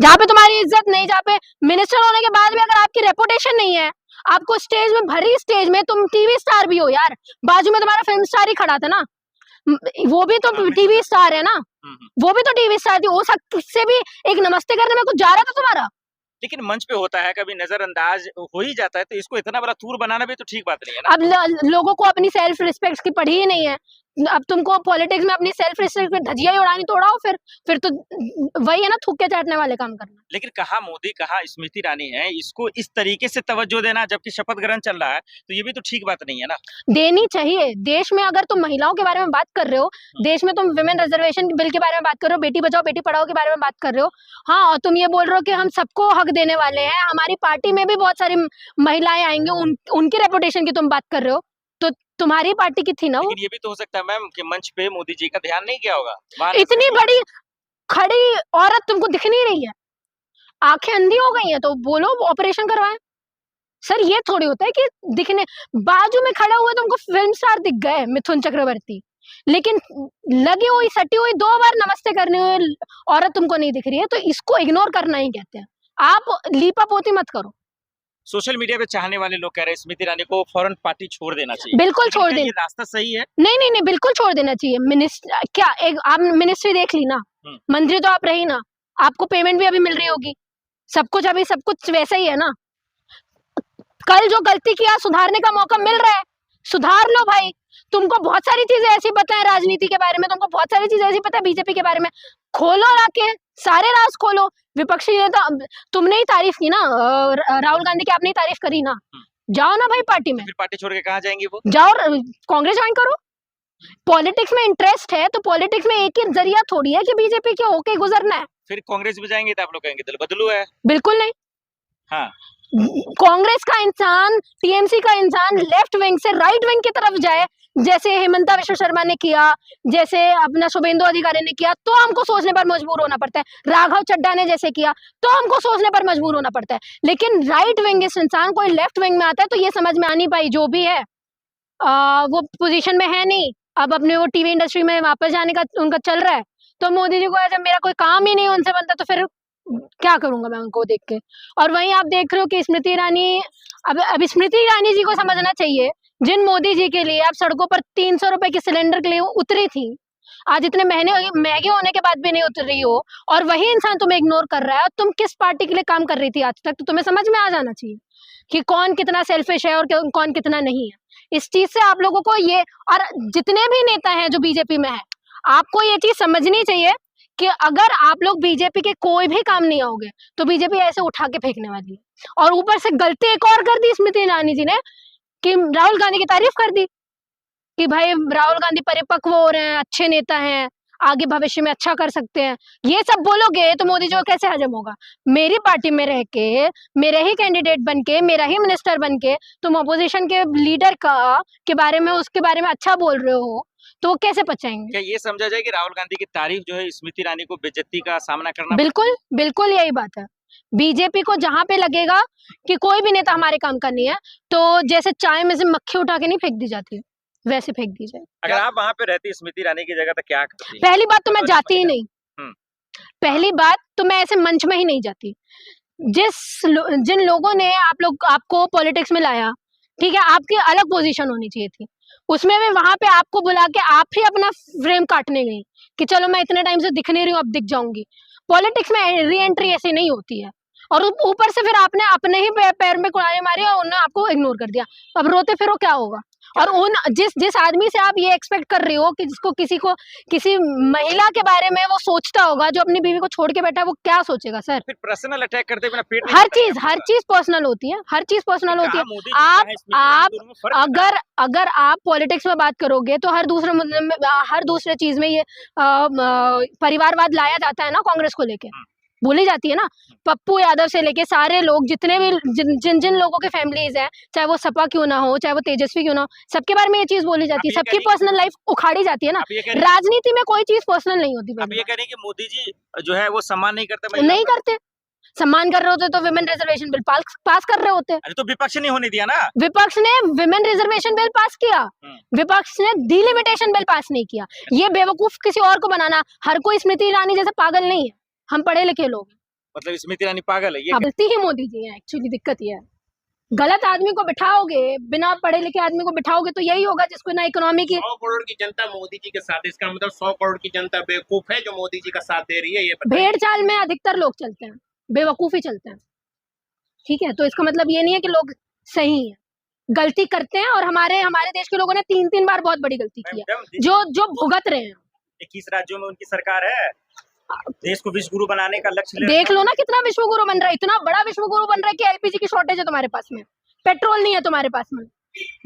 जहाँ पे तुम्हारी इज्जत नहीं, जहाँ पे मिनिस्टर होने के बाद भी अगर आपकी रेपुटेशन नहीं है, आपको स्टेज में, भरी स्टेज में, तुम टीवी स्टार भी हो यार, बाजू में तुम्हारा फिल्म स्टार ही खड़ा था ना, वो भी तो टीवी स्टार है ना, वो भी तो टीवी स्टार थी, उससे भी एक नमस्ते करने में कुछ जा रहा था तुम्हारा। लेकिन मंच पे होता है, कभी नजरअंदाज हो ही जाता है, तो इसको इतना बड़ा तूर बनाना भी तो ठीक बात नहीं है ना। अब लोगों को अपनी सेल्फ रिस्पेक्ट की पड़ी ही नहीं है, अब तुमको पॉलिटिक्स में अपनी सेल्फ रिस्पेक्ट पे धजिया ही उड़ानी, तो उड़ाओ फिर तो वही है ना, थूके चाटने वाले काम करना। लेकिन कहाँ मोदी कहाँ स्मृति ईरानी है, इसको इस तरीके से तवज्जो देना जबकि शपथ ग्रहण चल रहा है, तो ये भी तो ठीक बात नहीं है ना। देनी चाहिए। देश में अगर तुम महिलाओं के बारे में बात कर रहे हो, देश में तुम विमेन रिजर्वेशन बिल के बारे में बात कर रहे हो, बेटी बचाओ बेटी पढ़ाओ के बारे में बात कर रहे हो, हाँ, और तुम ये बोल रहे हो कि हम सबको हक देने वाले हैं, हमारी पार्टी में भी बहुत सारी महिलाएं आएंगी, उनकी रेपुटेशन की तुम बात कर रहे हो, तो तुम्हारी पार्टी की थी ना वो। लेकिन ये भी तो हो सकता है मैम कि मंच पे मोदी जी का ध्यान नहीं गया होगा। इतनी बड़ी खड़ी औरत तुमको दिख नहीं रही है, आंखें अंधी हो गई हैं, तो बोलो ऑपरेशन करवाएं। सर ये थोड़ी होता है कि दिखने, बाजू में खड़ा हुआ तुमको फिल्म स्टार दिख गए मिथुन चक्रवर्ती, लेकिन लगी हुई सटी हुई 2 बार नमस्ते करने हुई औरत तुमको नहीं दिख रही है, तो इसको इग्नोर करना ही कहते हैं। आप लीपा पोती मत करो। सोशल मीडिया पे चाहने वाले लोग कह रहे हैं स्मृति ईरानी को फौरन पार्टी छोड़ देना चाहिए। बिल्कुल छोड़ देना, ये रास्ता सही है? नहीं नहीं नहीं, बिल्कुल छोड़ देना चाहिए। मिनिस्टर क्या, एक आप मिनिस्ट्री देख ली ना, मंत्री तो आप रही ना, आपको पेमेंट भी अभी मिल रही होगी, सब कुछ वैसा ही है ना। कल जो गलती किया सुधारने का मौका मिल रहा है, सुधार लो भाई। तुमको बहुत सारी चीजें ऐसी पता है राजनीति के बारे में, तुमको बहुत सारी चीजें ऐसी पता है बीजेपी के बारे में, खोलो लाके सारे राज खोलो। विपक्षी नेता, तुमने ही तारीफ की ना, राहुल गांधी की आपने ही तारीफ करी ना, जाओ ना भाई पार्टी में। फिर पार्टी छोड़ के कहाँ जाएंगी वो? जाओ कांग्रेस ज्वाइन करो। पॉलिटिक्स में इंटरेस्ट है तो पॉलिटिक्स में एक ही जरिया थोड़ी है कि बीजेपी के होके गुजरना है। फिर कांग्रेस भी जाएंगे तो आप लोग कहेंगे दल बदलू है। बिल्कुल नहीं। हाँ, कांग्रेस का इंसान, टीएमसी का इंसान लेफ्ट विंग से राइट विंग की तरफ जाए, जैसे हेमंता विश्व शर्मा ने किया, जैसे अपना शुभेंदु अधिकारी ने किया, तो हमको सोचने पर मजबूर होना पड़ता है। राघव चड्ढा ने जैसे किया, तो हमको सोचने पर मजबूर होना पड़ता है। लेकिन राइट विंग इंसान कोई लेफ्ट विंग में आता है तो ये समझ में आनी पाई, जो भी है वो पोजीशन में है नहीं, अब अपने वो टीवी इंडस्ट्री में वापस जाने का उनका चल रहा है। तो मोदी जी को जब मेरा कोई काम ही नहीं उनसे बनता, तो फिर क्या करूंगा मैं उनको देख के। और वहीं आप देख रहे हो कि स्मृति ईरानी, अब स्मृति ईरानी जी को समझना चाहिए, जिन मोदी जी के लिए आप सड़कों पर 300 रुपए के सिलेंडर के लिए उतरी थी, आज इतने महंगे होने के बाद भी नहीं उतर रही हो, और वही इंसान तुम्हें इग्नोर कर रहा है, और तुम किस पार्टी के लिए काम कर रही थी आज तक, तो तुम्हें समझ में आ जाना चाहिए कि कौन कितना सेल्फिश है और कौन कितना नहीं है। इस चीज से आप लोगों को ये, और जितने भी नेता हैं जो बीजेपी में है, आपको ये चीज समझनी चाहिए कि अगर आप लोग बीजेपी के कोई भी काम नहीं आओगे तो बीजेपी ऐसे उठा के फेंकने वाली है। और ऊपर से गलती एक और कर दी स्मृति ईरानी जी ने कि राहुल गांधी की तारीफ कर दी कि भाई राहुल गांधी परिपक्व हो रहे हैं, अच्छे नेता हैं, आगे भविष्य में अच्छा कर सकते हैं। ये सब बोलोगे तो मोदी जी को कैसे हजम होगा? मेरी पार्टी में रह के, मेरे ही कैंडिडेट बन के, मेरा ही मिनिस्टर बन के तुम अपोजिशन के लीडर के बारे में, उसके बारे में अच्छा बोल रहे हो, तो वो कैसे पचाएंगे? क्या ये समझा जाए कि राहुल गांधी की तारीफ जो है स्मृति ईरानी को बेइज्जती का सामना करना? बिल्कुल बिल्कुल यही बात है। बीजेपी को जहां पे लगेगा कि कोई भी नेता हमारे काम का नहीं है, तो जैसे चाय में से मक्खी उठा के नहीं फेंक दी जाती, वैसे फेंक दी जाए। अगर आप वहां पे रहती स्मृति ईरानी की जगह तो क्या करती? पहली बात तो मैं जाती ही नहीं, पहली बात तो मैं ऐसे मंच में ही नहीं जाती। जिन लोगों ने आपको पॉलिटिक्स में लाया, ठीक है, आपकी अलग पोजीशन होनी चाहिए थी, उसमें भी वहां पे आपको बुला के आप ही अपना फ्रेम काटने गई कि चलो मैं इतने टाइम से दिख नहीं रही हूँ, अब दिख जाऊंगी। पॉलिटिक्स में री एंट्री ऐसे नहीं होती है। और ऊपर से फिर आपने अपने ही पैर में कुड़ाने मारी और उन्होंने आपको इग्नोर कर दिया, अब रोते फिरो क्या होगा? और जिस आदमी से आप ये एक्सपेक्ट कर रहे हो कि किसी महिला के बारे में वो सोचता होगा, जो अपनी बीवी को छोड़ के बैठा है, वो क्या सोचेगा सर? फिर पर्सनल अटैक करते बिना पेट हर चीज पर्सनल होती है, हर चीज पर्सनल होती है। आप अगर आप पॉलिटिक्स में बात करोगे तो हर दूसरे चीज में ये परिवारवाद लाया जाता है ना, कांग्रेस को लेके बोली जाती है ना। पप्पू यादव से लेके सारे लोग, जितने भी जिन लोगों के फैमिलीज हैं, चाहे वो सपा क्यों ना हो, चाहे वो तेजस्वी क्यों ना हो, सबके बारे में ये चीज बोली जाती है, सबकी पर्सनल लाइफ उखाड़ी जाती है ना। राजनीति में कोई चीज पर्सनल नहीं होती। आप ये कह रहे हैं कि मोदी जी जो है वो सम्मान नहीं करते? नहीं करते। सम्मान कर रहे होते तो विमेन रिजर्वेशन बिल पास कर रहे होते। अरे तो विपक्ष ने होने दिया ना। विपक्ष ने विमेन रिजर्वेशन बिल पास किया, विपक्ष ने डिलिमिटेशन बिल पास नहीं किया। ये बेवकूफ किसी और को बनाना, हर कोई स्मृति ईरानी जैसे पागल नहीं है, हम पढ़े लिखे लोग। मतलब स्मृति ईरानी पागल है ये? अब गलती ही मोदी जी है, एक्चुअली दिक्कत ये है। गलत आदमी को बिठाओगे, बिना पढ़े लिखे आदमी को बिठाओगे तो यही होगा जिसको ना इकोनॉमी की 100 करोड़ की जनता मोदी जी के साथ है, इसका मतलब 100 करोड़ की जनता बेवकूफ है जो मोदी जी का साथ दे रही है, ये बताइए। भेड़ चाल में अधिकतर लोग चलते हैं, बेवकूफी चलते हैं। ठीक है, तो इसका मतलब ये नहीं है कि लोग सही हैं, गलती करते हैं। और हमारे हमारे देश के लोगों ने 3-3 बार बहुत बड़ी गलती की है, जो भुगत रहे हैं। 21 राज्यों में उनकी सरकार है, देश को विश्व गुरु बनाने का लक्ष्य ले देख लो ना कितना विश्व गुरु बन रहा है, इतना बड़ा विश्व गुरु बन रहा है कि एलपीजी की शॉर्टेज है तुम्हारे पास में, पेट्रोल नहीं है तुम्हारे पास में।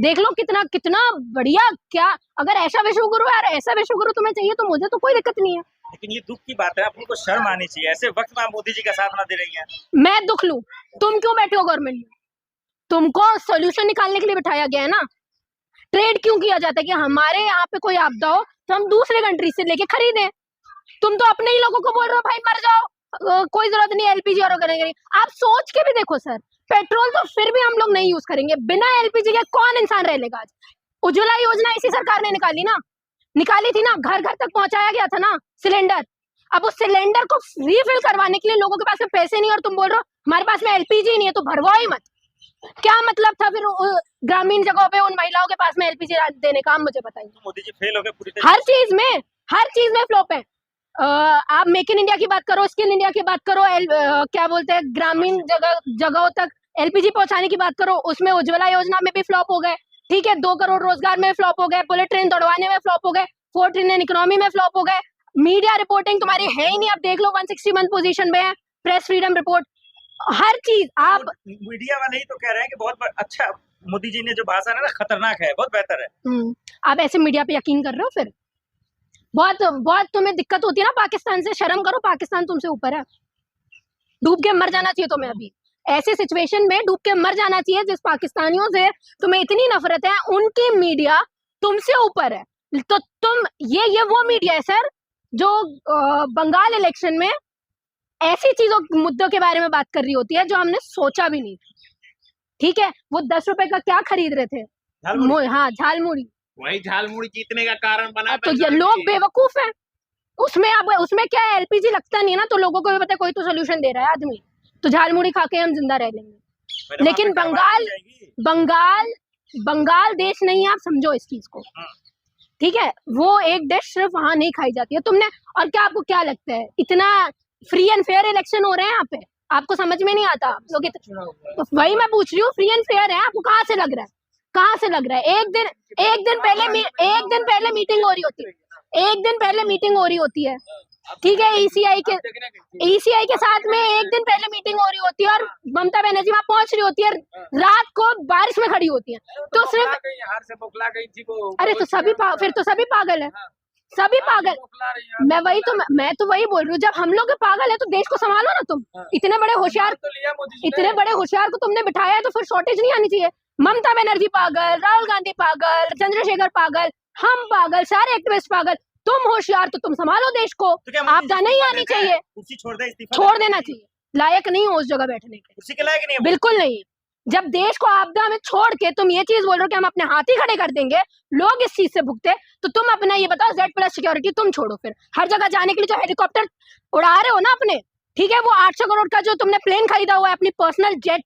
देख लो कितना कितना बढ़िया। क्या अगर ऐसा विश्व गुरु है, ऐसा विश्व गुरु तुम्हें चाहिए तो मुझे तो कोई दिक्कत नहीं है। लेकिन ये दुख की बात है, अपनी को शर्म आनी चाहिए, ऐसे वक्त में आप मोदी जी का साथ ना दे रही हैं। मैं दुख लूं, तुम क्यों बैठे हो गवर्नमेंट में? तुमको सोल्यूशन निकालने के लिए बिठाया गया है ना। ट्रेड क्यों किया जाता है कि हमारे यहाँ पे कोई आपदा हो तो हम दूसरे कंट्री से लेके खरीदें। तुम तो अपने ही लोगों को बोल रहे हो भाई मर जाओ, कोई जरूरत नहीं एलपीजी और करेंगे। आप सोच के भी देखो सर, पेट्रोल तो फिर भी हम लोग नहीं यूज करेंगे, बिना एलपीजी के कौन इंसान रह लेगा? आज उज्ज्वला योजना इसी सरकार ने निकाली थी ना, घर घर तक पहुंचाया गया था ना सिलेंडर। अब उस सिलेंडर को रिफिल करवाने के लिए लोगों के पास में पैसे नहीं, और तुम बोल रहे हो हमारे पास में एलपीजी नहीं है तो भरवाओ ही मत। क्या मतलब था फिर ग्रामीण जगहों पे उन महिलाओं के पास में एलपीजी देने का? मुझे बताइए। मोदी जी फेल हो गए पूरी हर चीज में फ्लॉप है। आप मेक इन इंडिया की बात करो, स्किल इंडिया की बात करो, क्या बोलते हैं ग्रामीण जगहों तक एलपीजी पहुंचाने की बात करो, उसमें उज्ज्वला योजना में भी फ्लॉप हो गए। ठीक है, 2 करोड़ रोजगार में फ्लॉप हो गए, बुलेट ट्रेन दौड़वाने में फ्लॉप हो गए, 4 ट्रिलियन इकोनॉमी में फ्लॉप हो गए। मीडिया रिपोर्टिंग तुम्हारी है ही नहीं, आप देख लो 161 पोजीशन में है प्रेस फ्रीडम रिपोर्ट। हर चीज आप मीडिया वाले ही तो कह रहे हैं कि बहुत अच्छा मोदी जी ने जो भाषण है ना खतरनाक है, बहुत बेहतर है। आप ऐसे मीडिया पे यकीन कर रहे हो? फिर बहुत तुम्हें दिक्कत होती है ना पाकिस्तान से। शर्म करो, पाकिस्तान तुमसे ऊपर है, डूब के मर जाना चाहिए तुम्हें। अभी ऐसे सिचुएशन में डूब के मर जाना चाहिए। जिस पाकिस्तानियों से तुम्हें इतनी नफरत है, उनकी मीडिया तुमसे ऊपर है। तो तुम ये वो मीडिया है सर जो बंगाल इलेक्शन में ऐसी चीजों मुद्दों के बारे में बात कर रही होती है जो हमने सोचा भी नहीं था। ठीक है, वो 10 रुपए का क्या खरीद रहे थे? हाँ, झालमुड़ी। वही झालमुड़ी जीतने का कारण बना। तो ये लोग बेवकूफ हैं। उसमें क्या है, एलपीजी लगता नहीं है ना, तो लोगों को भी पता है कोई तो सोल्यूशन दे रहा है आदमी, तो झालमुड़ी खा के हम जिंदा रह लेंगे। लेकिन बंगाल देश नहीं है, आप समझो इस चीज को। ठीक है, वो एक डिश सिर्फ वहां नहीं खाई जाती है। तुमने और क्या, आपको क्या लगता है इतना फ्री एंड फेयर इलेक्शन हो रहे हैं यहाँ पे? आपको समझ में नहीं आता लोग तो वही मैं पूछ रही हूँ, फ्री एंड फेयर है? आपको कहाँ से लग रहा है? कहाँ से लग रहा है? एक दिन पहले मीटिंग हो रही होती है, एक दिन पहले मीटिंग हो रही होती है। ठीक है, ईसीआई के साथ में एक दिन पहले मीटिंग हो रही होती है, और ममता बनर्जी वहां पहुंच रही होती है, रात को बारिश में खड़ी होती है। तो सिर्फ अरे तो फिर तो सभी पागल है, सभी पागल। मैं तो वही बोल रही हूँ, जब हम लोग पागल है तो देश को संभालो ना तुम। इतने बड़े होशियार को तुमने बिठाया है, तो फिर शॉर्टेज नहीं आनी चाहिए। ममता बनर्जी पागल, राहुल गांधी पागल, चंद्रशेखर पागल, हम पागल, सारे एक्टिविस्ट पागल। तुम होशियार तो तुम संभालो देश को। आपदा नहीं आनी चाहिए, छोड़ देना चाहिए। लायक नहीं हो उस जगह बैठने के, बिल्कुल नहीं। जब देश को आपदा में छोड़ के तुम ये चीज बोल रहे हो कि हम अपने हाथ ही खड़े कर देंगे, लोग इस चीज से भुगते, तो तुम अपना ये बताओ Z+ सिक्योरिटी तुम छोड़ो। फिर हर जगह जाने के लिए जो हेलीकॉप्टर उड़ा रहे हो ना अपने, ठीक है, वो 800 करोड़ का जो तुमने प्लेन खरीदा हुआ है, अपनी पर्सनल जेट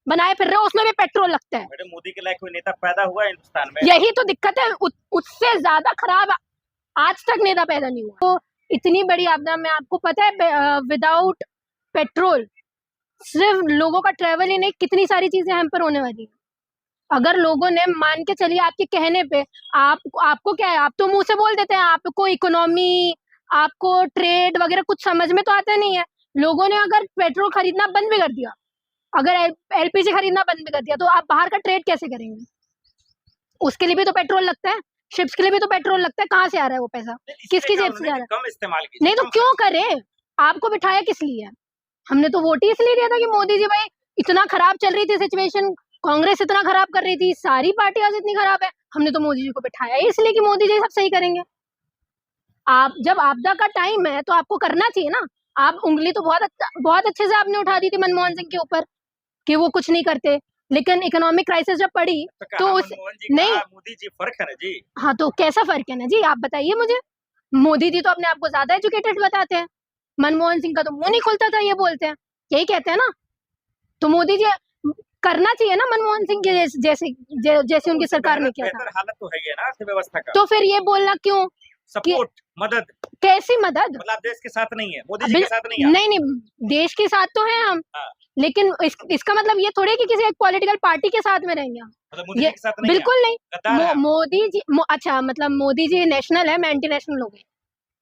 बनाए फिर रहे हो, उसमें भी पेट्रोल लगता है। मैडम, मोदी के लायक कोई नेता पैदा हुआ है हिंदुस्तान में? यही तो दिक्कत है, उससे ज्यादा खराब आज तक नेता पैदा नहीं हुआ। तो इतनी बड़ी आपदा में आपको पता है विदाउट पेट्रोल सिर्फ लोगों का ट्रेवल ही नहीं, कितनी सारी चीजें हम पर होने वाली है। अगर लोगों ने मान के चलिए आपके कहने पे, आपको क्या है, आप तो मुंह से बोल देते हैं, आपको इकोनॉमी, आपको ट्रेड वगैरह कुछ समझ में तो आता नहीं है। लोगों ने अगर पेट्रोल खरीदना बंद भी कर दिया, अगर एलपीजी खरीदना बंद भी कर दिया, तो आप बाहर का ट्रेड कैसे करेंगे? उसके लिए भी तो पेट्रोल लगता है, शिप्स के लिए भी तो पेट्रोल लगता है। कहाँ से आ रहा है वो पैसा? किसकी जेब से जा रहा है? कम इस्तेमाल नहीं तो क्यों करें? आपको बिठाया किस लिए? हमने तो वोट ही इसलिए दिया था कि मोदी जी, भाई इतना खराब चल रही थी सिचुएशन, कांग्रेस इतना खराब कर रही थी, सारी पार्टियां इतनी खराब है, हमने तो मोदी जी को बिठाया ही इसलिए कि मोदी जी सब सही करेंगे। आप जब आपदा का टाइम है तो आपको करना चाहिए ना। आप उंगली तो बहुत अच्छे से आपने उठा दी थी मनमोहन सिंह के ऊपर कि वो कुछ नहीं करते, लेकिन इकोनॉमिक क्राइसिस जब पड़ी तो उस नहीं, मोदी जी फर्क है ना जी। हाँ, तो कैसा फर्क है ना जी, आप बताइए मुझे। मोदी जी तो अपने आप को ज्यादा एजुकेटेड बताते हैं, मनमोहन सिंह का तो मुंह नहीं खुलता था, ये बोलते हैं, यही कहते हैं ना। तो मोदी जी करना चाहिए ना मनमोहन सिंह के जैसे उनकी सरकार ने किया था। बेहतर हालत तो है ही है ना अर्थव्यवस्था का। तो फिर ये बोलना क्यों? सपोर्ट, मदद, कैसी मदद? मतलब आप देश के साथ नहीं है, मोदी जी के साथ नहीं है। नहीं, देश के साथ तो हैं हम, हाँ। लेकिन इसका मतलब ये थोड़ी कि किसी एक पॉलिटिकल पार्टी के साथ में रहेंगे हम। मतलब मोदी जी ये के साथ नहीं बिल्कुल नहीं। गद्दार है आप। मोदी जी अच्छा, मतलब मोदी जी नेशनल है, मैं एंटी नेशनल हो गई।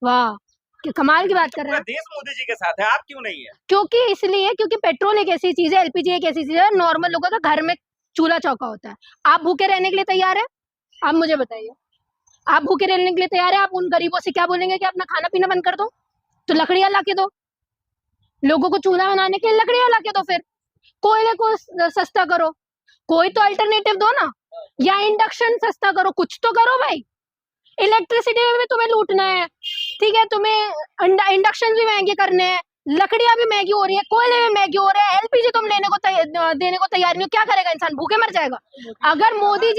वाह, कि कमाल की बात कर रहे पूरा हैं। देश मोदी जी के साथ है, आप क्यों नहीं है? क्योंकि पेट्रोल एक ऐसी चीज है, एलपीजी एक ऐसी चीज है, नॉर्मल लोगों का घर में चूल्हा चौका होता है। आप भूखे रहने के लिए तैयार है? आप मुझे बताइए, आप भूखे रहने के लिए तैयार है? आप उन गरीबों से क्या बोलेंगे कि अपना खाना पीना बंद कर दो? तो लकड़ियां ला के दो, लोगों को चूल्हा बनाने के लिए लकड़ियां ला के दो, फिर कोयले को सस्ता करो, कोई तो अल्टरनेटिव दो ना, या इंडक्शन सस्ता करो, कुछ तो करो भाई। इलेक्ट्रिसिटी में भी तुम्हें लूटना है, ठीक है, तुम्हें इंडक्शन भी महंगे करने हैं, लकड़ियां भी महंगी हो रही है, कोयले भी महंगे हो रहे हैं, एलपीजी तुम देने को तैयार नहीं हो, क्या करेगा इंसान? भूखे मर जाएगा। अगर मोदी जी